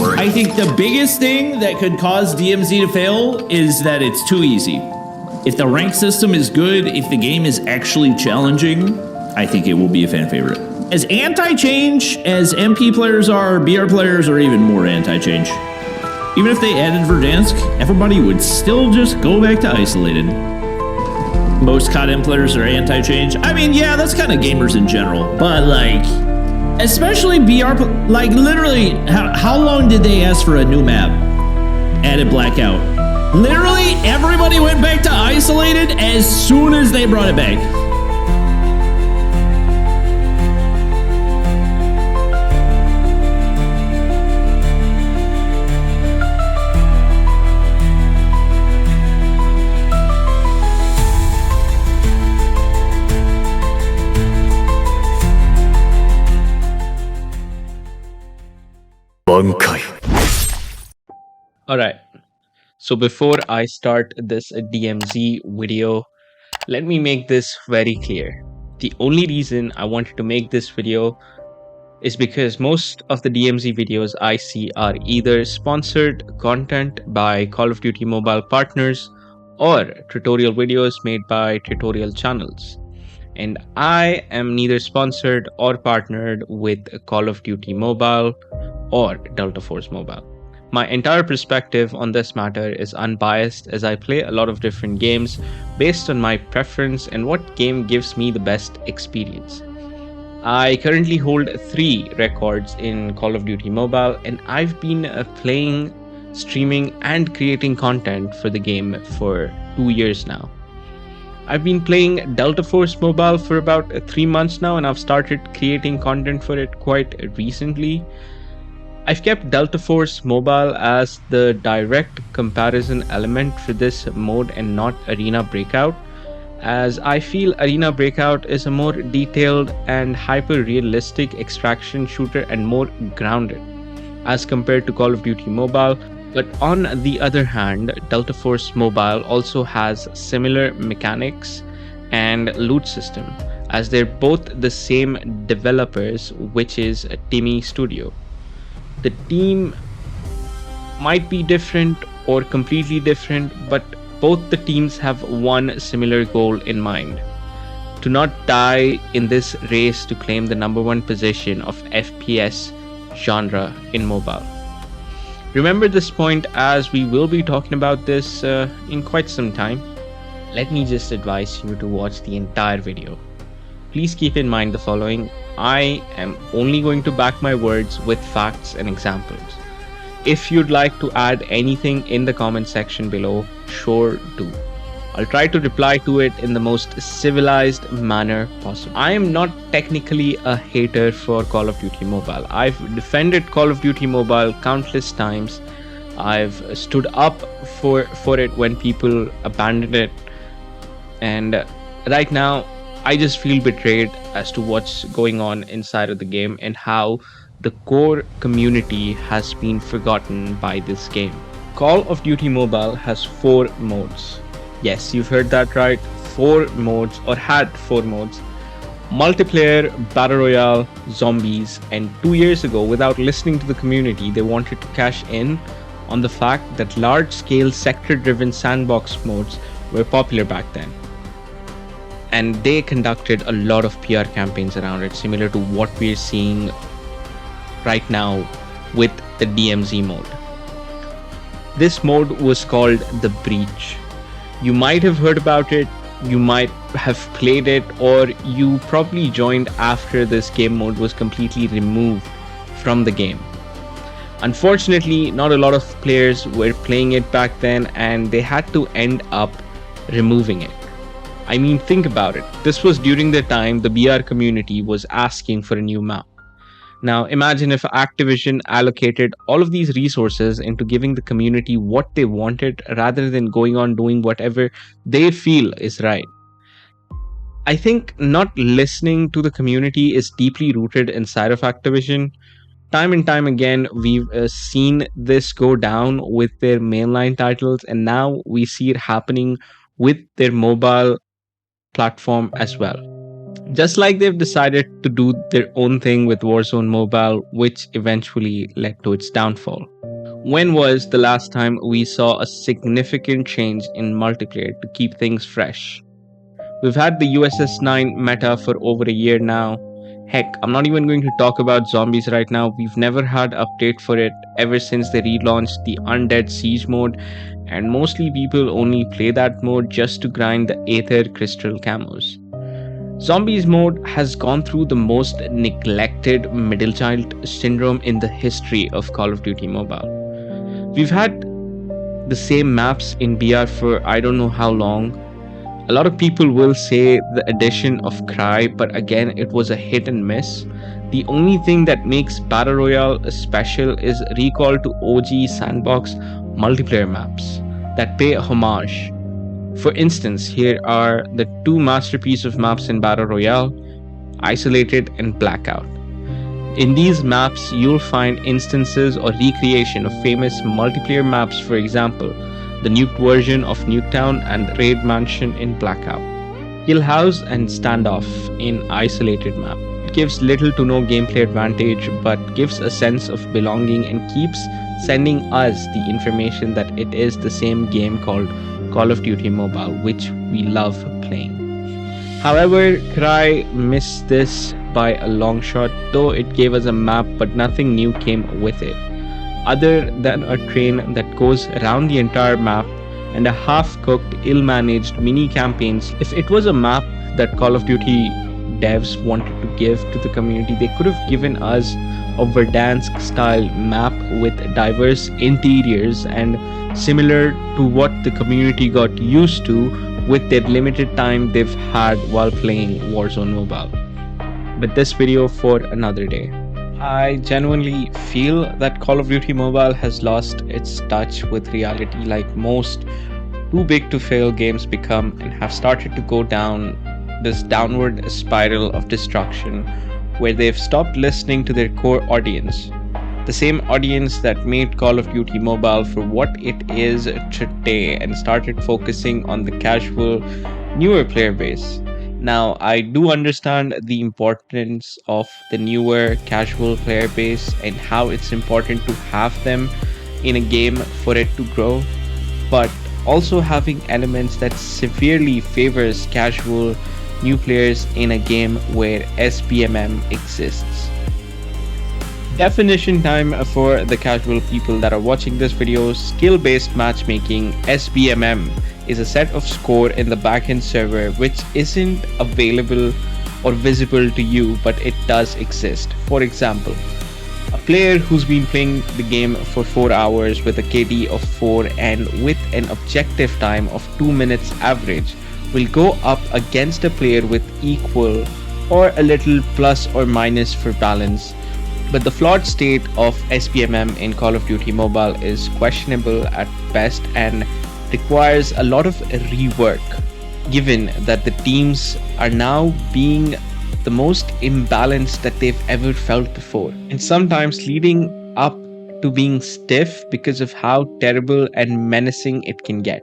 I think the biggest thing that could cause DMZ to fail is that it's too easy. If the rank system is good, if the game is actually challenging, I think it will be a fan favorite. As anti-change as MP players are, BR players are even more anti-change. Even if they added Verdansk, everybody would still just go back to Isolated. Most CODM players are anti-change. I mean, yeah, that's kind of gamers in general, but like, especially BR, like literally, how long did they ask for a new map? Added Blackout. Literally, everybody went back to Isolated as soon as they brought it back. Alright, so before I start this DMZ video, let me make this very clear. The only reason I wanted to make this video is because most of the DMZ videos I see are either sponsored content by Call of Duty Mobile partners or tutorial videos made by tutorial channels. And I am neither sponsored or partnered with Call of Duty Mobile or Delta Force Mobile. My entire perspective on this matter is unbiased as I play a lot of different games based on my preference and what game gives me the best experience. I currently hold 3 records in Call of Duty Mobile, and I've been playing, streaming and creating content for the game for 2 years now. I've been playing Delta Force Mobile for about 3 months now, and I've started creating content for it quite recently. I've kept Delta Force Mobile as the direct comparison element for this mode and not Arena BreakOut, as I feel Arena BreakOut is a more detailed and hyper-realistic extraction shooter and more grounded as compared to Call of Duty Mobile. But on the other hand, Delta Force Mobile also has similar mechanics and loot system, as they're both the same developers, which is Timmy Studio. The team might be different or completely different, but both the teams have one similar goal in mind: to not die in this race to claim the #1 position of FPS genre in mobile. Remember this point, as we will be talking about this in quite some time. Let me just advise you to watch the entire video. Please keep in mind the following: I am only going to back my words with facts and examples. If you'd like to add anything in the comment section below, sure do. I'll try to reply to it in the most civilized manner possible. I am not technically a hater for Call of Duty Mobile. I've defended Call of Duty Mobile countless times. I've stood up for it when people abandoned it. And right now, I just feel betrayed as to what's going on inside of the game and how the core community has been forgotten by this game. Call of Duty Mobile has 4 modes. Yes, you've heard that right. 4 modes, or had 4 modes. Multiplayer, Battle Royale, Zombies, and 2 years ago, without listening to the community, they wanted to cash in on the fact that large-scale sector-driven sandbox modes were popular back then. And they conducted a lot of PR campaigns around it, similar to what we're seeing right now with the DMZ mode. This mode was called The Breach. You might have heard about it, you might have played it, or you probably joined after this game mode was completely removed from the game. Unfortunately, not a lot of players were playing it back then, and they had to end up removing it. I mean, think about it. This was during the time the BR community was asking for a new map. Now, imagine if Activision allocated all of these resources into giving the community what they wanted rather than going on doing whatever they feel is right. I think not listening to the community is deeply rooted inside of Activision. Time and time again, we've seen this go down with their mainline titles, and now we see it happening with their mobile platform as well. Just like they've decided to do their own thing with Warzone Mobile, which eventually led to its downfall. When was the last time we saw a significant change in multiplayer to keep things fresh? We've had the USS 9 meta for over a year now. Heck, I'm not even going to talk about zombies right now. We've never had update for it ever since they relaunched the Undead Siege mode, and mostly people only play that mode just to grind the Aether Crystal camos. Zombies mode has gone through the most neglected middle child syndrome in the history of Call of Duty Mobile. We've had the same maps in BR for I don't know how long. A lot of people will say the addition of Cry, but again, it was a hit and miss. The only thing that makes Battle Royale special is recall to OG sandbox multiplayer maps that pay homage. For instance, here are the two masterpieces of maps in Battle Royale, Isolated and Blackout. In these maps, you'll find instances or recreation of famous multiplayer maps, for example, the nuked version of Nuketown and Raid Mansion in Blackout. Kill House and Standoff in Isolated map. It gives little to no gameplay advantage, but gives a sense of belonging and keeps sending us the information that it is the same game called Call of Duty Mobile, which we love playing. However, Cry missed this by a long shot, though it gave us a map, but nothing new came with it, other than a train that goes around the entire map and a half-cooked, ill-managed mini-campaigns. If it was a map that Call of Duty devs wanted to give to the community, they could have given us a Verdansk-style map with diverse interiors and similar to what the community got used to with their limited time they've had while playing Warzone Mobile. But this video for another day. I genuinely feel that Call of Duty Mobile has lost its touch with reality, like most too big to fail games become, and have started to go down this downward spiral of destruction where they've stopped listening to their core audience. The same audience that made Call of Duty Mobile for what it is today and started focusing on the casual, newer player base. Now, I do understand the importance of the newer casual player base and how it's important to have them in a game for it to grow, but also having elements that severely favors casual new players in a game where SBMM exists. Definition time for the casual people that are watching this video. Skill-based matchmaking, SBMM, is a set of score in the backend server which isn't available or visible to you, but it does exist. For example, a player who's been playing the game for 4 hours with a KD of 4 and with an objective time of 2 minutes average will go up against a player with equal or a little plus or minus for balance. But the flawed state of SBMM in Call of Duty Mobile is questionable at best and requires a lot of rework, given that the teams are now being the most imbalanced that they've ever felt before, and sometimes leading up to being stiff because of how terrible and menacing it can get.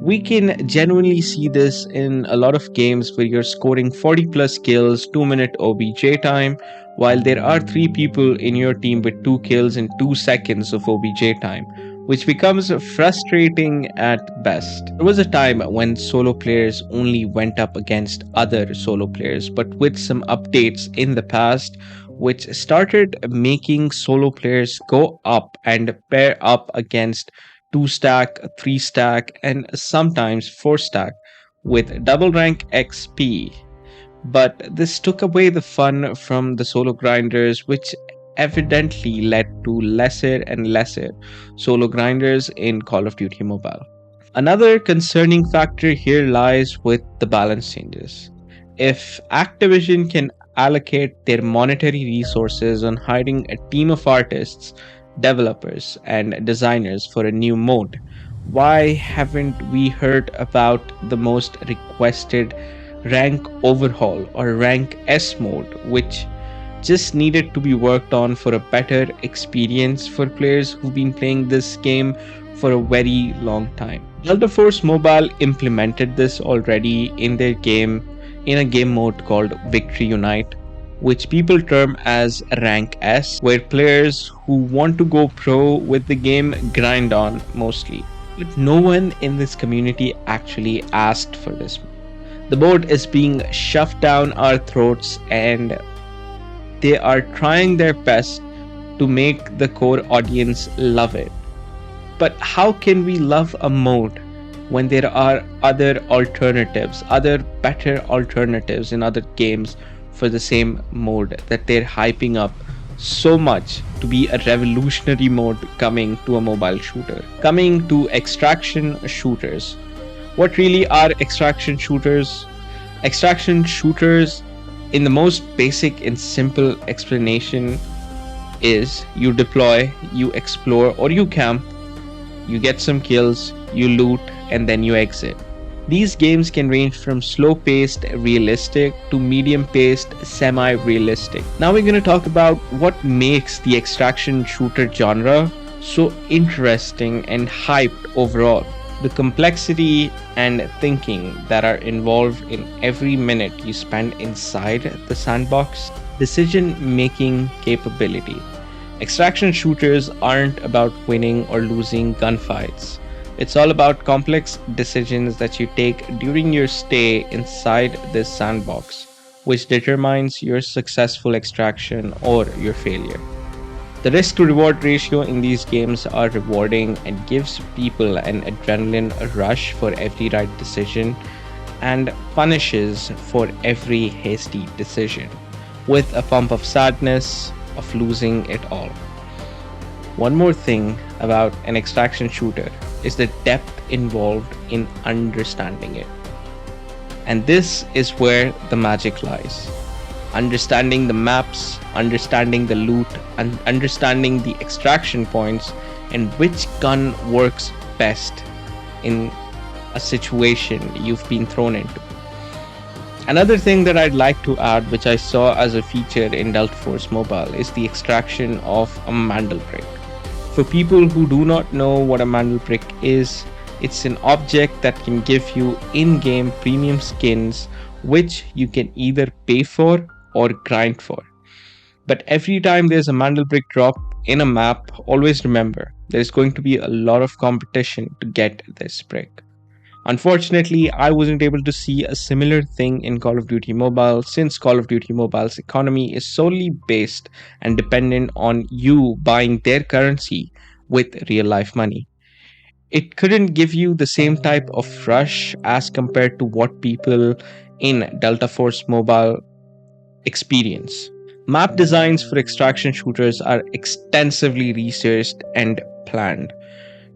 We can genuinely see this in a lot of games where you're scoring 40 plus kills, 2-minute OBJ time, while there are 3 people in your team with 2 kills in 2 seconds of OBJ time, which becomes frustrating at best. There was a time when solo players only went up against other solo players, but with some updates in the past, which started making solo players go up and pair up against 2-stack, 3-stack, and sometimes 4-stack with double rank XP. But this took away the fun from the solo grinders, which evidently led to lesser and lesser solo grinders in Call of Duty Mobile. Another concerning factor here lies with the balance changes. If Activision can allocate their monetary resources on hiring a team of artists, developers, and designers for a new mode, why haven't we heard about the most requested rank overhaul or rank S mode, which just needed to be worked on for a better experience for players who've been playing this game for a very long time? Delta Force Mobile implemented this already in their game in a game mode called Victory Unite, which people term as Rank S, where players who want to go pro with the game grind on mostly. But no one in this community actually asked for this. The mode is being shoved down our throats, and they are trying their best to make the core audience love it. But how can we love a mode when there are other alternatives, other better alternatives in other games for the same mode that they're hyping up so much to be a revolutionary mode coming to a mobile shooter? Coming to extraction shooters. What really are extraction shooters? Extraction shooters, in the most basic and simple explanation, is you deploy, you explore, or you camp, you get some kills, you loot, and then you exit. These games can range from slow-paced realistic to medium-paced semi-realistic. Now we're going to talk about what makes the extraction shooter genre so interesting and hyped overall. The complexity and thinking that are involved in every minute you spend inside the sandbox, decision-making capability. Extraction shooters aren't about winning or losing gunfights. It's all about complex decisions that you take during your stay inside this sandbox, which determines your successful extraction or your failure. The risk to reward ratio in these games are rewarding and gives people an adrenaline rush for every right decision and punishes for every hasty decision, with a pump of sadness of losing it all. One more thing about an extraction shooter is the depth involved in understanding it. And this is where the magic lies. Understanding the maps, understanding the loot, and understanding the extraction points and which gun works best in a situation you've been thrown into. Another thing that I'd like to add, which I saw as a feature in Delta Force Mobile, is the extraction of a Mandel brick. For people who do not know what a Mandel brick is, it's an object that can give you in-game premium skins which you can either pay for or grind for. But every time there's a Mandel brick drop in a map, always remember there's going to be a lot of competition to get this brick. Unfortunately, I wasn't able to see a similar thing in Call of Duty Mobile, since Call of Duty Mobile's economy is solely based and dependent on you buying their currency with real life money. It couldn't give you the same type of rush as compared to what people in Delta Force Mobile experience. Map designs for extraction shooters are extensively researched and planned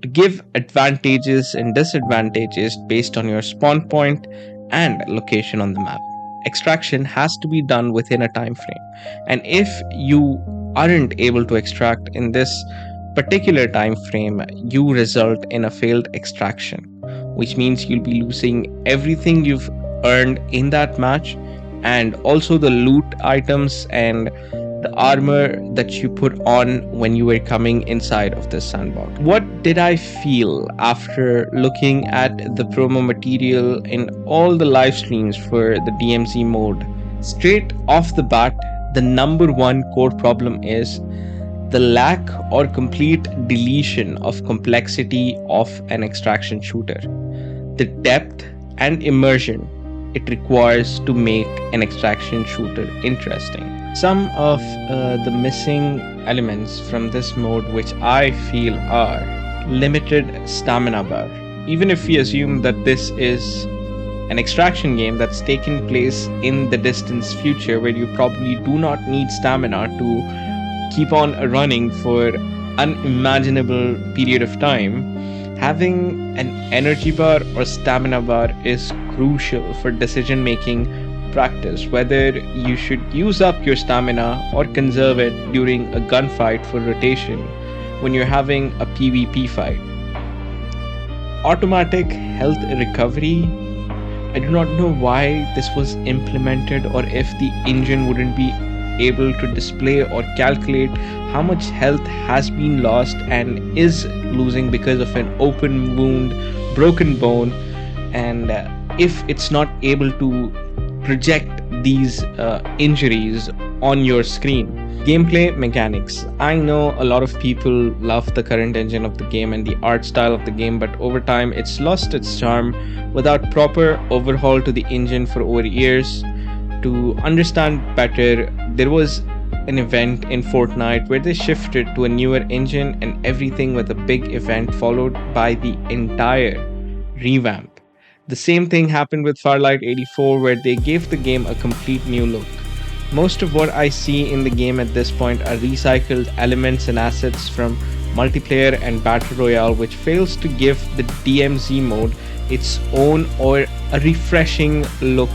to give advantages and disadvantages based on your spawn point and location on the map. Extraction has to be done within a time frame, and if you aren't able to extract in this particular time frame, you result in a failed extraction, which means you'll be losing everything you've earned in that match, and also the loot items and the armor that you put on when you were coming inside of this sandbox. What did I feel after looking at the promo material in all the live streams for the DMZ mode? Straight off the bat, the number one core problem is the lack or complete deletion of complexity of an extraction shooter. The depth and immersion it requires to make an extraction shooter interesting. Some of the missing elements from this mode, which I feel are limited stamina bar. Even if we assume that this is an extraction game that's taken place in the distant future, where you probably do not need stamina to keep on running for unimaginable period of time, having an energy bar or stamina bar is crucial for decision making practice, whether you should use up your stamina or conserve it during a gunfight for rotation when you're having a PvP fight. Automatic health recovery, I do not know why this was implemented, or if the engine wouldn't be able to display or calculate how much health has been lost and is losing because of an open wound, broken bone, and if it's not able to project these injuries on your screen. Gameplay mechanics. I know a lot of people love the current engine of the game and the art style of the game, but over time it's lost its charm without proper overhaul to the engine for over years. To understand better, there was an event in Fortnite where they shifted to a newer engine and everything with a big event followed by the entire revamp. The same thing happened with Farlight 84 where they gave the game a complete new look. Most of what I see in the game at this point are recycled elements and assets from multiplayer and battle royale, which fails to give the DMZ mode its own or a refreshing look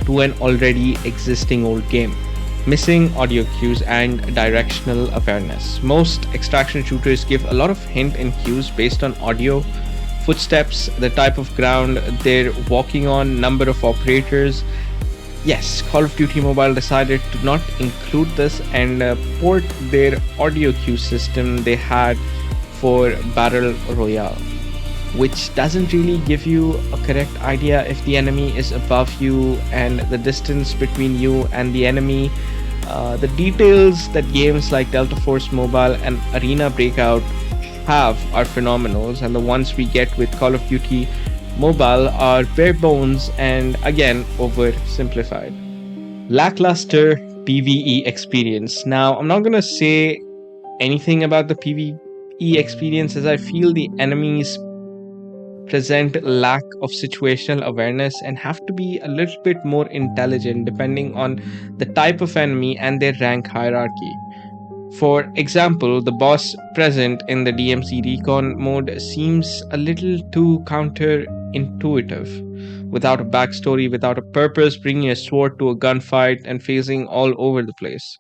to an already existing old game. Missing audio cues and directional awareness. Most extraction shooters give a lot of hint and cues based on audio, footsteps, the type of ground they're walking on, number of operators. Yes, Call of Duty Mobile decided to not include this and port their audio cue system they had for Battle Royale, which doesn't really give you a correct idea if the enemy is above you and the distance between you and the enemy. The details that games like Delta Force Mobile and Arena BreakOut have are phenomenal, and the ones we get with Call of Duty Mobile are bare bones and again oversimplified. Lackluster PvE experience. Now, I'm not gonna say anything about the PvE experience as I feel the enemies present lack of situational awareness and have to be a little bit more intelligent depending on the type of enemy and their rank hierarchy. For example, the boss present in the DMC Recon mode seems a little too counterintuitive. Without a backstory, without a purpose, bringing a sword to a gunfight and phasing all over the place.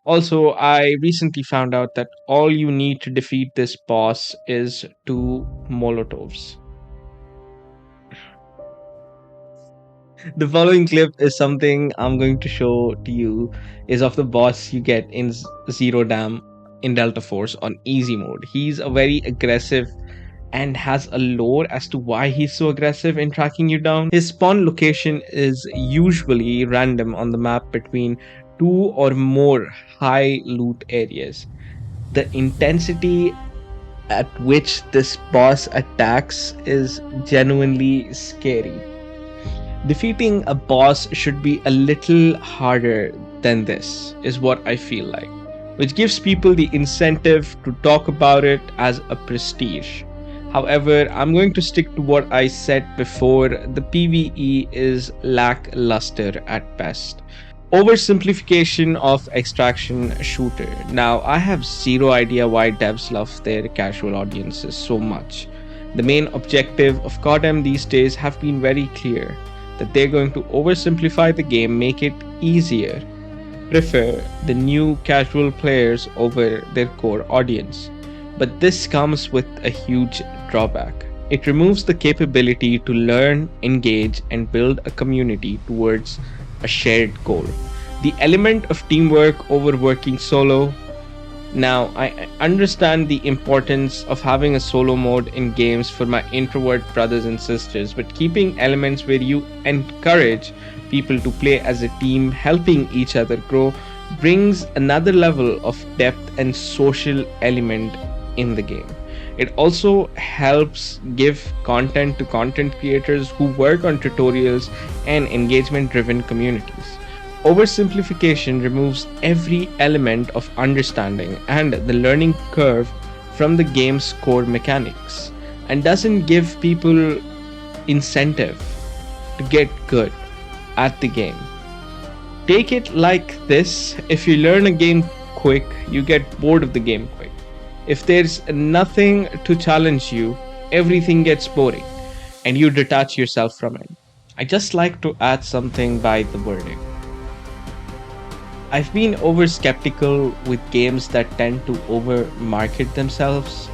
Also, I recently found out that all you need to defeat this boss is 2 Molotovs. The following clip is something I'm going to show to you is of the boss you get in Zero Dam in Delta Force on easy mode. He's a very aggressive and has a lore as to why he's so aggressive in tracking you down. His spawn location is usually random on the map between 2 or more high loot areas. The intensity at which this boss attacks is genuinely scary. Defeating a boss should be a little harder than this, is what I feel like, which gives people the incentive to talk about it as a prestige. However, I'm going to stick to what I said before. The PvE is lackluster at best. Oversimplification of extraction shooter. Now, I have zero idea why devs love their casual audiences so much. The main objective of CODM these days have been very clear, that they're going to oversimplify the game, make it easier, prefer the new casual players over their core audience. But this comes with a huge drawback. It removes the capability to learn, engage, and build a community towards a shared goal. The element of teamwork over working solo. Now, I understand the importance of having a solo mode in games for my introvert brothers and sisters, but keeping elements where you encourage people to play as a team, helping each other grow, brings another level of depth and social element in the game. It also helps give content to content creators who work on tutorials and engagement-driven communities. Oversimplification removes every element of understanding and the learning curve from the game's core mechanics and doesn't give people incentive to get good at the game. Take it like this: if you learn a game quick, you get bored of the game quick. If there's nothing to challenge you, everything gets boring and you detach yourself from it. I just like to add something by the wording. I've been over skeptical with games that tend to over market themselves.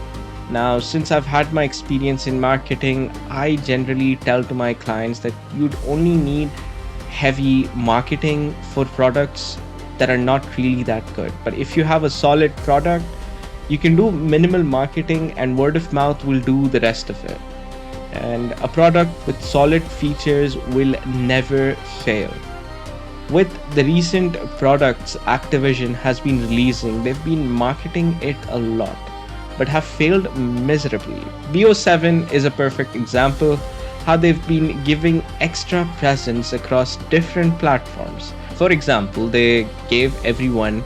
Now, since I've had my experience in marketing, I generally tell to my clients that you'd only need heavy marketing for products that are not really that good. But if you have a solid product, you can do minimal marketing and word of mouth will do the rest of it. And a product with solid features will never fail. With the recent products Activision has been releasing, they've been marketing it a lot, but have failed miserably. BO7 is a perfect example how they've been giving extra presence across different platforms. For example, they gave everyone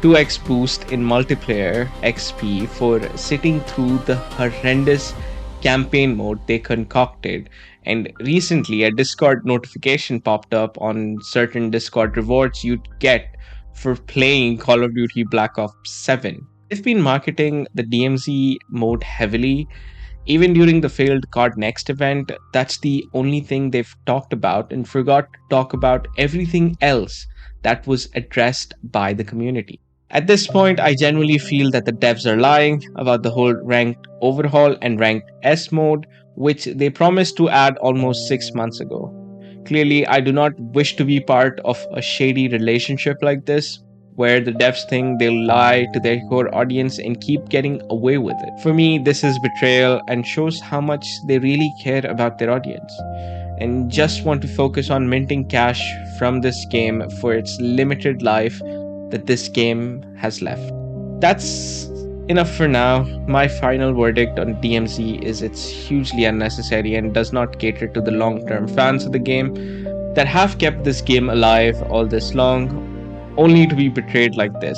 2x boost in multiplayer XP for sitting through the horrendous campaign mode they concocted. And recently, a Discord notification popped up on certain Discord rewards you'd get for playing Call of Duty Black Ops 7. They've been marketing the DMZ mode heavily. Even during the failed COD Next event, that's the only thing they've talked about and forgot to talk about everything else that was addressed by the community. At this point, I genuinely feel that the devs are lying about the whole ranked overhaul and ranked S mode, which they promised to add almost 6 months ago. Clearly, I do not wish to be part of a shady relationship like this, where the devs think they'll lie to their core audience and keep getting away with it. For me, this is betrayal and shows how much they really care about their audience and just want to focus on minting cash from this game for its limited life that this game has left. That's enough for now. My final verdict on DMZ is it's hugely unnecessary and does not cater to the long-term fans of the game that have kept this game alive all this long, only to be betrayed like this.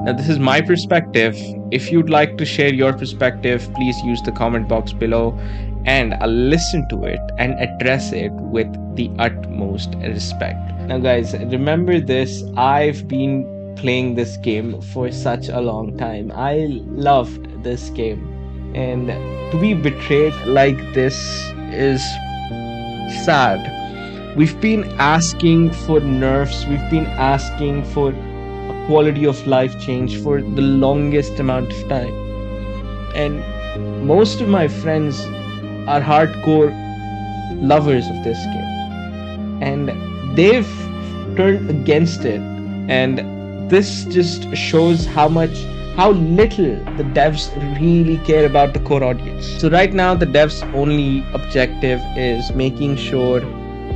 Now, this is my perspective. If you'd like to share your perspective, please use the comment box below and I'll listen to it and address it with the utmost respect. Now, guys, remember this. I've been playing this game for such a long time. I loved this game. And to be betrayed like this is sad. We've been asking for nerfs, we've been asking for a quality of life change for the longest amount of time. And most of my friends are hardcore lovers of this game. And they've turned against it. And this just shows how little the devs really care about the core audience. So right now, the devs' only objective is making sure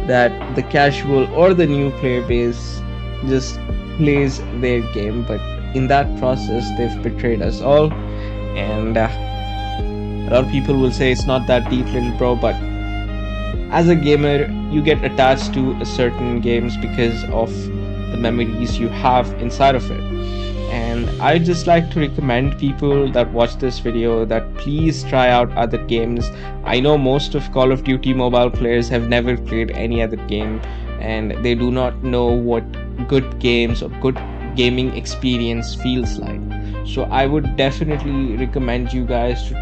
that the casual or the new player base just plays their game, but in that process they've betrayed us all. And a lot of people will say it's not that deep, little bro, but as a gamer you get attached to certain games because of the memories you have inside of it. And I just like to recommend people that watch this video that please try out other games. I know most of Call of Duty mobile players have never played any other game and they do not know what good games or good gaming experience feels like. So I would definitely recommend you guys to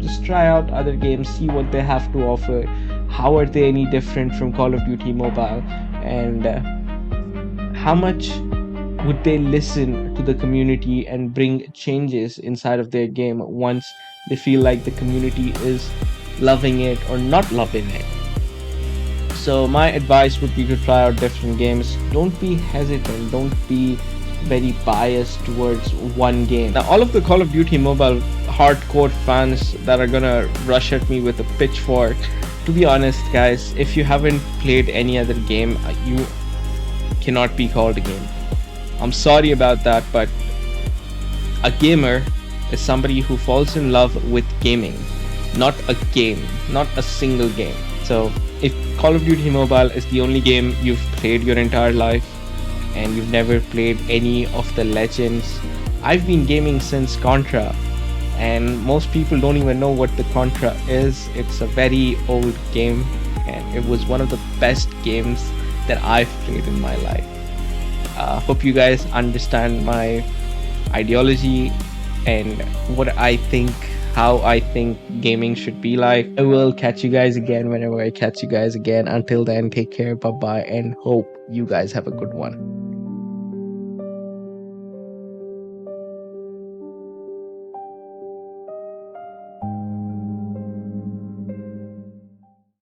just try out other games, see what they have to offer, how are they any different from Call of Duty mobile, and how much would they listen to the community and bring changes inside of their game once they feel like the community is loving it or not loving it. So my advice would be to try out different games. Don't be hesitant, don't be very biased towards one game. Now, all of the Call of Duty mobile hardcore fans that are gonna rush at me with a pitchfork, to be honest guys, if you haven't played any other game, you cannot be called a gamer. I'm sorry about that, but a gamer is somebody who falls in love with gaming, not a game, not a single game. So if Call of Duty Mobile is the only game you've played your entire life and you've never played any of the legends, I've been gaming since Contra and most people don't even know what the Contra is. It's a very old game and it was one of the best games that I've played in my life. Hope you guys understand my ideology and what I think, how I think gaming should be like. I will catch you guys again whenever I catch you guys again. Until then, take care, bye bye, and hope you guys have a good one.